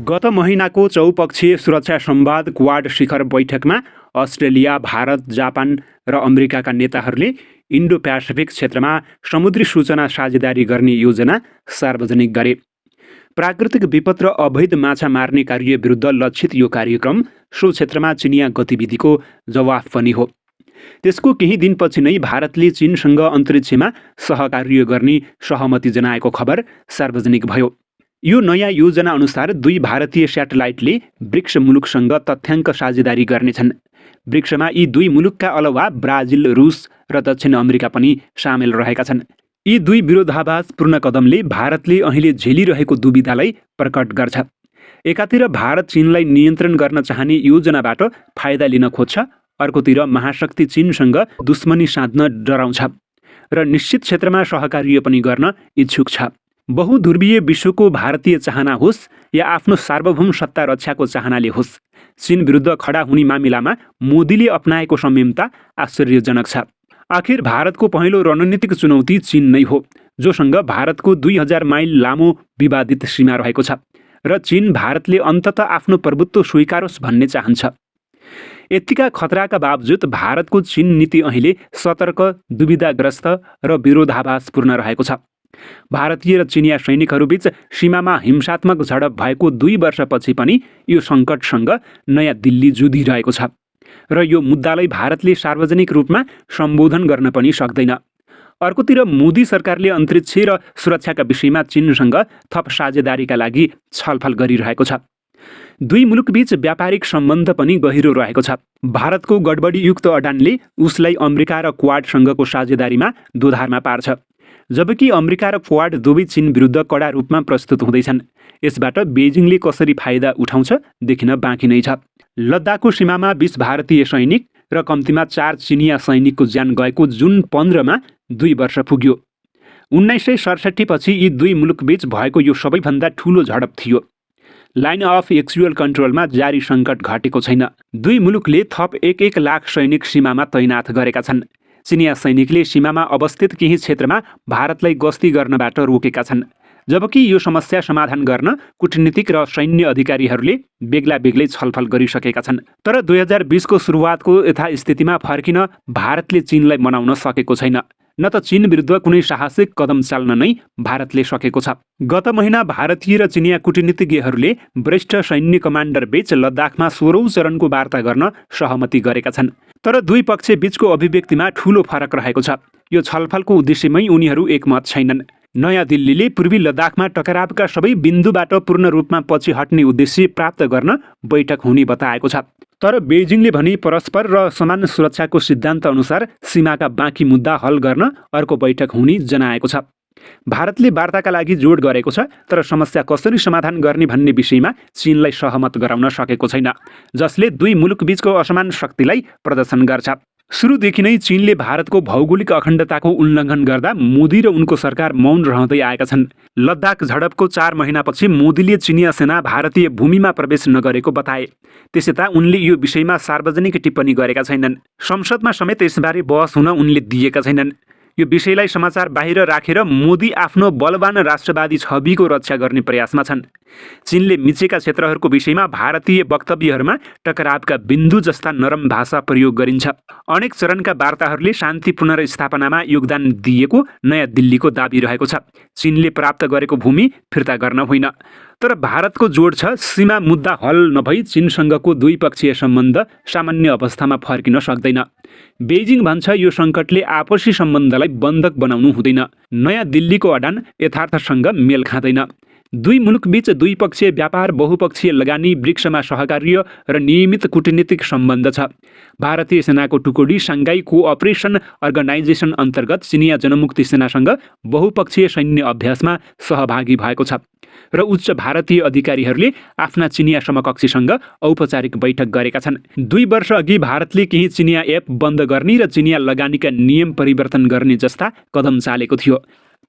गत महिनाको चौपक्षीय सुरक्षा संवाद क्वाड शिखर बैठकमा अस्ट्रेलिया, भारत, जापान र अमेरिकाका नेताहरूले इन्डो प्यासिफिक क्षेत्रमा समुद्री सूचना साझेदारी गर्ने योजना सार्वजनिक गरे। प्राकृतिक विपद र अवैध माछा मार्ने कार्य विरुद्ध लक्षित यो कार्यक्रम सो क्षेत्रमा चिनिया गतिविधिको जवाफ पनि हो। त्यसको केही दिनपछि नै भारतले चीनसँग अन्तरिक्षमा सहकार्य गर्ने सहमति जनाएको खबर सार्वजनिक भयो। यो नयाँ योजना अनुसार दुई भारतीय स्याटेलाइटले ब्रिक्स मुलुकसँग तथ्याङ्क साझेदारी गर्नेछन्। ब्रिक्समा यी दुई मुलुकका अलावा ब्राजिल, रुस र दक्षिण अमेरिका पनि सामेल रहेका छन्। यी दुई विरोधाभासपूर्ण कदमले भारतले अहिले झेलिरहेको दुविधालाई प्रकट गर्छ। एकातिर भारत चीनलाई नियन्त्रण गर्न चाहने योजनाबाट फाइदा लिन खोज्छ, अर्कोतिर महाशक्ति चीनसँग दुश्मनी साध्न डराउँछ र निश्चित क्षेत्रमा सहकार्य पनि गर्न इच्छुक छ। बहुध्रुवीय विश्वको भारतीय चाहना होस् या आफ्नो सार्वभौम सत्ता रक्षाको चाहनाले होस्, चीन विरुद्ध खडा हुने मामिलामा मोदीले अपनाएको संयमता आश्चर्यजनक छ। आखिर भारतको पहिलो रणनीतिक चुनौती चीन नै हो, जोसँग भारतको 2000 माइल लामो विवादित सीमा रहेको छ र चीन भारतले अन्ततः आफ्नो प्रभुत्व स्वीकारोस् भन्ने चाहन्छ। यतिका खतराका बावजुद भारतको चीन नीति अहिले सतर्क, दुविधाग्रस्त र विरोधाभासपूर्ण रहेको छ। भारतीय र चिनिया सैनिकहरूबीच सीमामा हिंसात्मक झडप भएको 2 वर्षपछि पनि यो सङ्कटसँग नयाँ दिल्ली जुधिरहेको छ र यो मुद्दालाई भारतले सार्वजनिक रूपमा सम्बोधन गर्न पनि सक्दैन। अर्कोतिर मोदी सरकारले अन्तरिक्ष र सुरक्षाका विषयमा चीनसँग थप साझेदारीका लागि छलफल गरिरहेको छ। दुई मुलुकबीच व्यापारिक सम्बन्ध पनि गहिरो रहेको छ। भारतको गडबडीयुक्त अडानले उसलाई अमेरिका र क्वाडसँगको साझेदारीमा दोधारमा पार्छ, जबकि अमेरिका र क्वाड दुवै चीन विरुद्ध कडा रूपमा प्रस्तुत हुँदैछन्। यसबाट बेजिङले कसरी फाइदा उठाउँछ देखिन बाँकी नै छ। लद्दाखको सीमामा 20 भारतीय सैनिक र कम्तीमा 4 चिनिया सैनिकको ज्यान गएको जुन 15मा 2 वर्ष पुग्यो। 1967 पछि यी दुई मुलुकबीच भएको यो सबैभन्दा ठूलो झडप थियो। लाइन अफ एक्चुअल कन्ट्रोलमा जारी सङ्कट घटेको छैन। दुई मुलुकले थप 1 लाख सैनिक सीमामा तैनाथ गरेका छन्। चिनिया सैनिकले सीमामा अवस्थित केही क्षेत्रमा भारतलाई गस्ती गर्नबाट रोकेका छन्, जबकि यो समस्या समाधान गर्न कूटनीतिक र सैन्य अधिकारीहरूले बेग्ला बेग्लै छलफल गरिसकेका छन्। तर 2020 को सुरुवातको यथास्थितिमा फर्किन भारतले चीनलाई मनाउन सकेको छैन, न त चीन विरुद्ध कुनै साहसिक कदम चाल्न नै भारतले सकेको छ। गत महिना भारतीय र चिनिया कूटनीतिज्ञहरूले वरिष्ठ सैन्य कमान्डर बीच लद्दाखमा 16औं चरणको वार्ता गर्न सहमति गरेका छन्। तर दुई पक्ष बीचको अभिव्यक्तिमा ठूलो फरक रहेको छ। यो छलफलको उद्देश्यमै उनीहरू एकमत छैनन्। नयाँ दिल्लीले पूर्वी लद्दाखमा टकरावका सबै बिन्दुबाट पूर्ण रूपमा पछि हट्ने उद्देश्य प्राप्त गर्न बैठक हुने बताएको छ। तर बेजिङले भने परस्पर र समान सुरक्षाको सिद्धान्त अनुसार सीमाका बाँकी मुद्दा हल गर्न अर्को बैठक हुने जनाएको छ। भारतले वार्ताका लागि जोड गरेको छ, तर समस्या कसरी समाधान गर्ने भन्ने विषयमा चीनलाई सहमत गराउन सकेको छैन, जसले दुई मुलुकबीचको असमान शक्तिलाई प्रदर्शन गर्छ। सुरुदेखि नै चीनले भारतको भौगोलिक अखण्डताको उल्लङ्घन गर्दा मोदी र उनको सरकार मौन रहँदै आएका छन्। लद्दाख झडपको 4 महिनापछि मोदीले चिनिया सेना भारतीय भूमिमा प्रवेश नगरेको बताए। त्यसयता उनले यो विषयमा सार्वजनिक टिप्पणी गरेका छैनन्। संसदमा समेत यसबारे बहस हुन उनले दिएका छैनन्। यो विषयलाई समाचार बाहिर राखेर मोदी आफ्नो बलवान राष्ट्रवादी छविको रक्षा गर्ने प्रयासमा छन्। चीनले मिचेका क्षेत्रहरूको विषयमा भारतीय वक्तव्यहरूमा टकरावका बिन्दु जस्ता नरम भाषा प्रयोग गरिन्छ। अनेक चरणका वार्ताहरूले शान्ति पुनर्स्थापनामा योगदान दिएको नयाँ दिल्लीको दाबी रहेको छ। चीनले प्राप्त गरेको भूमि फिर्ता गर्न होइन। तर भारतको जोड छ, सीमा मुद्दा हल नभई चीनसँगको द्विपक्षीय सम्बन्ध सामान्य अवस्थामा फर्किन सक्दैन। बेजिङ भन्छ यो सङ्कटले आपसी सम्बन्धलाई बन्धक बनाउनु हुँदैन। नयाँ दिल्लीको अडान यथार्थसँग मेल खाँदैन। दुई मुलुकबीच द्विपक्षीय व्यापार, बहुपक्षीय लगानी, ब्रिक्समा सहकार्य र नियमित कूटनीतिक सम्बन्ध छ। भारतीय सेनाको टुकडी साङ्घाई कोअपरेसन अर्गनाइजेसन अन्तर्गत चिनिया जनमुक्ति सेनासँग बहुपक्षीय सैन्य अभ्यासमा सहभागी भएको छ र उच्च भारतीय अधिकारीहरूले आफ्ना चिनिया समकक्षीसँग औपचारिक बैठक गरेका छन्। 2 वर्ष अघि भारतले केही चिनिया एप बन्द गर्ने र चिनिया लगानीका नियम परिवर्तन गर्ने जस्ता कदम चालेको थियो।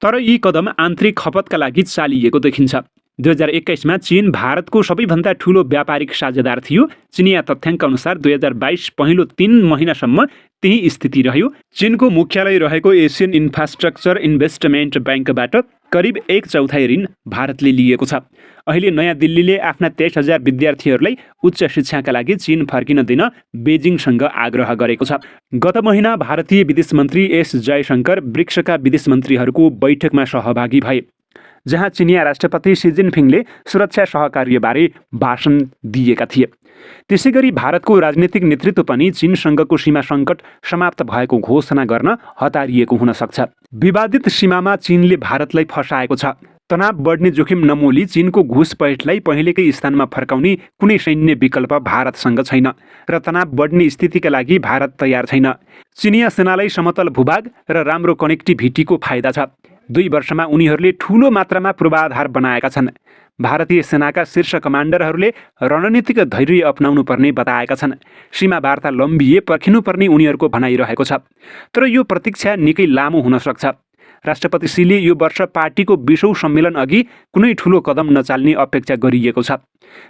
तर यी कदम आन्तरिक खपतका लागि चालिएको देखिन्छ। 2021 मा चीन भारतको सबैभन्दा ठूलो व्यापारिक साझेदार थियो। चिनिया तथ्याङ्क अनुसार 2022 पहिलो 3 महिनासम्म त्यही स्थिति रह्यो। चीनको मुख्यालय रहेको एसियन इन्फ्रास्ट्रक्चर इन्भेस्टमेन्ट ब्याङ्कबाट करिब 1/4 ऋण भारतले लिएको छ। अहिले नयाँ दिल्लीले आफ्ना 23,000 विद्यार्थीहरूलाई उच्च शिक्षाका लागि चीन फर्किन दिन बेजिङसँग आग्रह गरेको छ। गत महिना भारतीय विदेश मन्त्री एस जयशंकर ब्रिक्सका विदेश मन्त्रीहरूको बैठकमा सहभागी भए, जहाँ चिनिया राष्ट्रपति सी जिनपिङले सुरक्षा सहकार्यबारे भाषण दिएका थिए। त्यसैगरी भारतको राजनीतिक नेतृत्व पनि चीनसँगको सीमा सङ्कट समाप्त भएको घोषणा गर्न हतारिएको हुन सक्छ। विवादित सीमामा चीनले भारतलाई फसाएको छ। तनाव बढ्ने जोखिम नमोली चीनको घुसपैठलाई पहिलेकै स्थानमा फर्काउने कुनै सैन्य विकल्प भारतसँग छैन र तनाव बढ्ने स्थितिका लागि भारत तयार छैन। चिनिया सेनालाई समतल भूभाग र राम्रो कनेक्टिभिटीको फाइदा छ। 2 वर्षमा उनीहरूले ठूलो मात्रामा पूर्वाधार बनाएका छन्। भारतीय सेनाका शीर्ष कमान्डरहरूले रणनीतिक धैर्य अपनाउनु पर्ने बताएका छन्। सीमा वार्ता लम्बिए पर्खिनुपर्ने उनीहरूको भनाइरहेको छ। तर यो प्रतीक्षा निकै लामो हुन सक्छ। राष्ट्रपति सीले यो वर्ष पार्टीको 20औं सम्मेलन अघि कुनै ठूलो कदम नचाल्ने अपेक्षा गरिएको छ,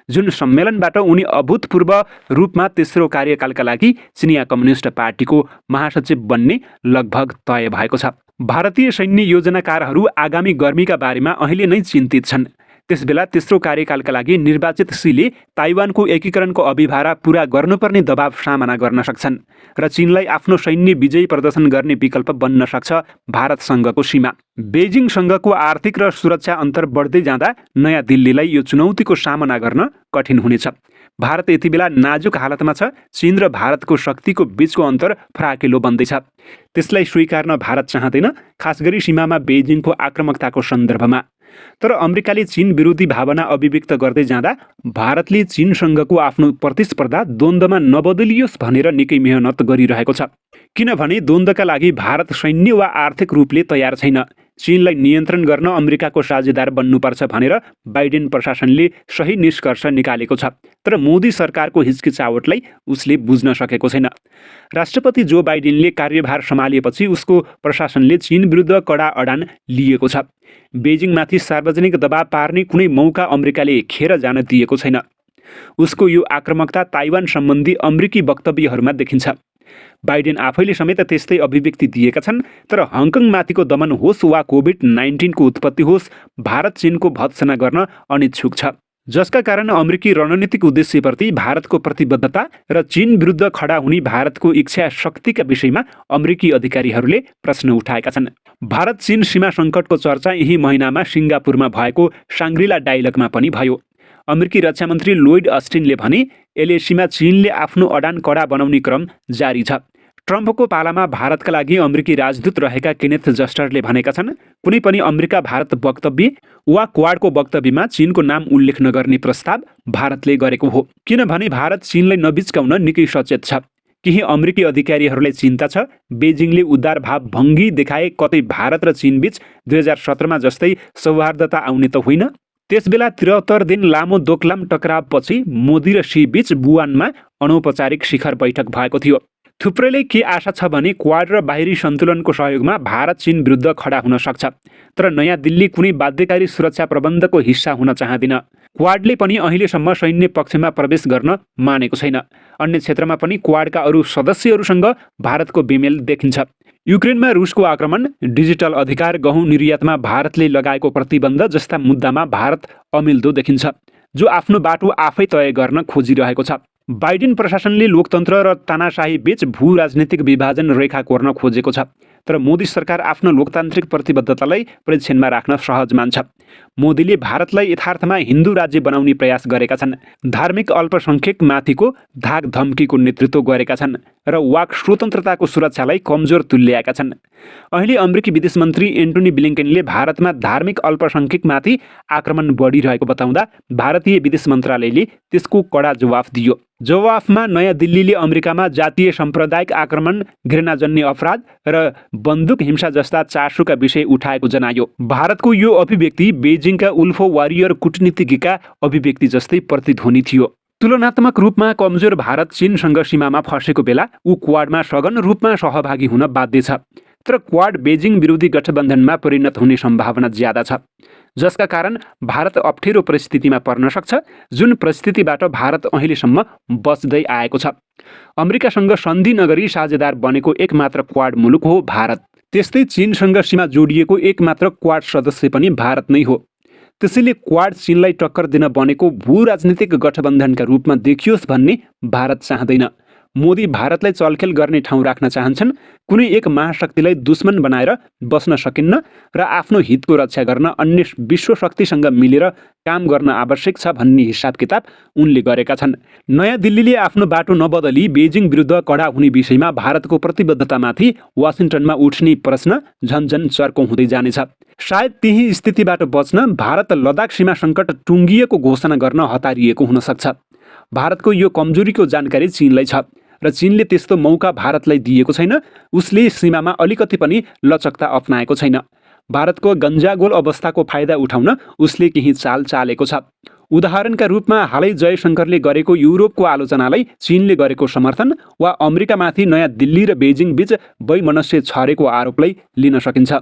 जुन सम्मेलनबाट उनी अभूतपूर्व रूपमा तेस्रो कार्यकालका लागि चिनिया कम्युनिस्ट पार्टीको महासचिव बन्ने लगभग तय भएको छ। भारतीय सैन्य योजनाकारहरू आगामी गर्मीका बारेमा अहिले नै चिन्तित छन्। त्यसबेला तेस्रो कार्यकालका लागि निर्वाचित सीले ताइवानको एकीकरणको अभिभारा पूरा गर्नुपर्ने दबाव सामना गर्न सक्छन् र चीनलाई आफ्नो सैन्य विजयी प्रदर्शन गर्ने विकल्प बन्न सक्छ भारतसँगको सीमा। बेजिङसँगको आर्थिक र सुरक्षा अन्तर बढ्दै जाँदा नयाँ दिल्लीलाई यो चुनौतीको सामना गर्न कठिन हुनेछ। भारत यति बेला नाजुक हालतमा छ। चीन र भारतको शक्तिको बीचको अन्तर फराकिलो बन्दैछ। त्यसलाई स्वीकार्न भारत चाहँदैन, खासगरी सीमामा बेजिङको आक्रामकताको सन्दर्भमा। तर अमेरिकाले चीन विरोधी भावना अभिव्यक्त गर्दै जाँदा भारतले चीनसँगको आफ्नो प्रतिस्पर्धा द्वन्द्वमा नबदलियोस् भनेर निकै मेहनत गरिरहेको छ। किनभने द्वन्द्वका लागि भारत सैन्य वा आर्थिक रूपले तयार छैन। चीनलाई नियन्त्रण गर्न अमेरिकाको साझेदार बन्नुपर्छ भनेर बाइडेन प्रशासनले सही निष्कर्ष निकालेको छ। तर मोदी सरकारको हिचकिचावटलाई उसले बुझ्न सकेको छैन। राष्ट्रपति जो बाइडेनले कार्यभार सम्हालेपछि उसको प्रशासनले चीन विरुद्ध कडा अडान लिएको छ। बेजिङमाथि सार्वजनिक दबाव पार्ने कुनै मौका अमेरिकाले खेर जान दिएको छैन। उसको यो आक्रामकता ताइवान सम्बन्धी अमेरिकी वक्तव्यहरूमा देखिन्छ। बाइडेन आफैले समेत त्यस्तै अभिव्यक्ति दिएका छन्। तर हङकङमाथिको दमन होस् वा कोभिड-19 को उत्पत्ति होस्, भारत चीनको भत्सना गर्न अनिच्छुक छ, जसका कारण अमेरिकी रणनीतिक उद्देश्यप्रति भारतको प्रतिबद्धता र चीन विरुद्ध खडा हुने भारतको इच्छा शक्तिका विषयमा अमेरिकी अधिकारीहरूले प्रश्न उठाएका छन्। भारत चीन सीमा सङ्कटको चर्चा यही महिनामा सिङ्गापुरमा भएको साङ्ग्रिला डायलगमा पनि भयो। अमेरिकी रक्षा मन्त्री लोइड अस्टिनले भने एलएसीमा चीनले आफ्नो अडान कडा बनाउने क्रम जारी छ। ट्रम्पको पालामा भारतका लागि अमेरिकी राजदूत रहेका केनेथ जस्टरले भनेका छन्, कुनै पनि अमेरिका भारत वक्तव्य वा क्वाडको वक्तव्यमा चीनको नाम उल्लेख नगर्ने प्रस्ताव भारतले गरेको हो, किनभने भारत चीनलाई नबिच्काउन निकै सचेत छ। केही अमेरिकी अधिकारीहरूलाई चिन्ता छ बेजिङले उदार भाव भङ्गी देखाए कतै भारत र चीनबीच 2017मा जस्तै सौहार्दता आउने त होइन। त्यसबेला 73 दिन लामो दोक्लाम टकरावपछि मोदी र सी बीच बुवानमा अनौपचारिक शिखर बैठक भएको थियो। थुप्रैले के आशा छ भने क्वाड र बाहिरी सन्तुलनको सहयोगमा भारत चीन विरुद्ध खडा हुन सक्छ। तर नयाँ दिल्ली कुनै बाध्यकारी सुरक्षा प्रबन्धको हिस्सा हुन चाहँदैन। क्वाडले पनि अहिलेसम्म सैन्य पक्षमा प्रवेश गर्न मानेको छैन। अन्य क्षेत्रमा पनि क्वाडका अरू सदस्यहरूसँग भारतको बेमेल देखिन्छ। युक्रेनमा रुसको आक्रमण, डिजिटल अधिकार, गहुँ निर्यातमा भारतले लगाएको प्रतिबन्ध जस्ता मुद्दामा भारत अमिल्दो देखिन्छ, जो आफ्नो बाटो आफै तय गर्न खोजिरहेको छ। बाइडेन प्रशासनले लोकतन्त्र र तानाशाही बीच भू राजनीतिक विभाजन रेखा कोर्न खोजेको छ। तर मोदी सरकार आफ्नो लोकतान्त्रिक प्रतिबद्धतालाई परीक्षणमा राख्न सहज मान्छ। मोदीले भारतलाई यथार्थमा हिन्दू राज्य बनाउने प्रयास गरेका छन्। धार्मिक अल्पसङ्ख्यकमाथिको धाक धम्कीको नेतृत्व गरेका छन् र वाक स्वतन्त्रताको सुरक्षालाई कमजोर तुल्याएका छन्। अहिले अमेरिकी विदेश मन्त्री एन्टोनी ब्लिङ्केनले भारतमा धार्मिक अल्पसङ्ख्यकमाथि आक्रमण बढिरहेको बताउँदा भारतीय विदेश मन्त्रालयले त्यसको कडा जवाफ दियो। जवाफमा नयाँ दिल्लीले अमेरिकामा जातीय साम्प्रदायिक आक्रमण, घृणाजन्य अपराध र बन्दुक हिंसा जस्ता चासोका विषय उठाएको जनायो। भारतको यो अभिव्यक्ति बेजिङका उल्फो वारियर कूटनीतिज्ञका अभिव्यक्ति जस्तै प्रतिध्वनि थियो। तुलनात्मक रूपमा कमजोर भारत चीनसँग सीमामा फसेको बेला ऊ क्वाडमा सघन रूपमा सहभागी हुन बाध्य छ। तर क्वाड बेजिङ विरोधी गठबन्धनमा परिणत हुने सम्भावना ज्यादा छ। जसका कारण भारत अप्ठ्यारो परिस्थितिमा पर्न सक्छ, जुन परिस्थितिबाट भारत अहिलेसम्म बच्दै आएको छ। अमेरिकासँग सन्धि नगरी साझेदार बनेको एकमात्र क्वाड मुलुक हो भारत। त्यस्तै चीनसँग सीमा जोडिएको एकमात्र क्वाड सदस्य पनि भारत नै हो। त्यसैले क्वाड चीनलाई टक्कर दिन बनेको भू-राजनीतिक गठबन्धनका रूपमा देखियोस् भन्ने भारत चाहँदैन। मोदी भारतलाई चलखेल गर्ने ठाउँ राख्न चाहन्छन्। कुनै एक महाशक्तिलाई दुश्मन बनाएर बस्न सकिन्न र आफ्नो हितको रक्षा गर्न अन्य विश्व शक्तिसँग मिलेर काम गर्न आवश्यक छ भन्ने हिसाब किताब उनले गरेका छन्। नयाँ दिल्लीले आफ्नो बाटो नबदली बेजिङ विरुद्ध कडा हुने विषयमा भारतको प्रतिबद्धतामाथि वासिङटनमा उठ्ने प्रश्न झन्झन चर्को हुँदै जानेछ। सायद त्यही स्थितिबाट बच्न भारत लद्दाख सीमा सङ्कट टुङ्गिएको घोषणा गर्न हतारिएको हुन सक्छ। भारतको यो कमजोरीको जानकारी चीनलाई छ र चीनले त्यस्तो मौका भारतलाई दिएको छैन। उसले सीमामा अलिकति पनि लचकता अपनाएको छैन। भारतको गन्जागोल अवस्थाको फाइदा उठाउन उसले केही चाल चालेको छ। उदाहरणका रूपमा हालै जयशङ्करले गरेको युरोपको आलोचनालाई चीनले गरेको समर्थन वा अमेरिकामाथि नयाँ दिल्ली र बेजिङ बीच वैमनस्य छरेको आरोपलाई लिन सकिन्छ।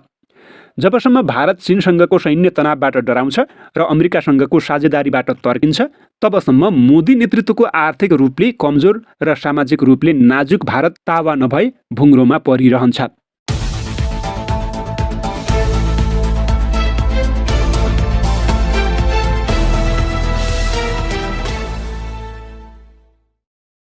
जबसम्म भारत चीनसँगको सैन्य तनावबाट डराउँछ र अमेरिकासँगको साझेदारीबाट तर्किन्छ, तबसम्म मोदी नेतृत्वको आर्थिक रूपले कमजोर र सामाजिक रूपले नाजुक भारत तावा नभई भुङ्रोमा परिरहन्छ।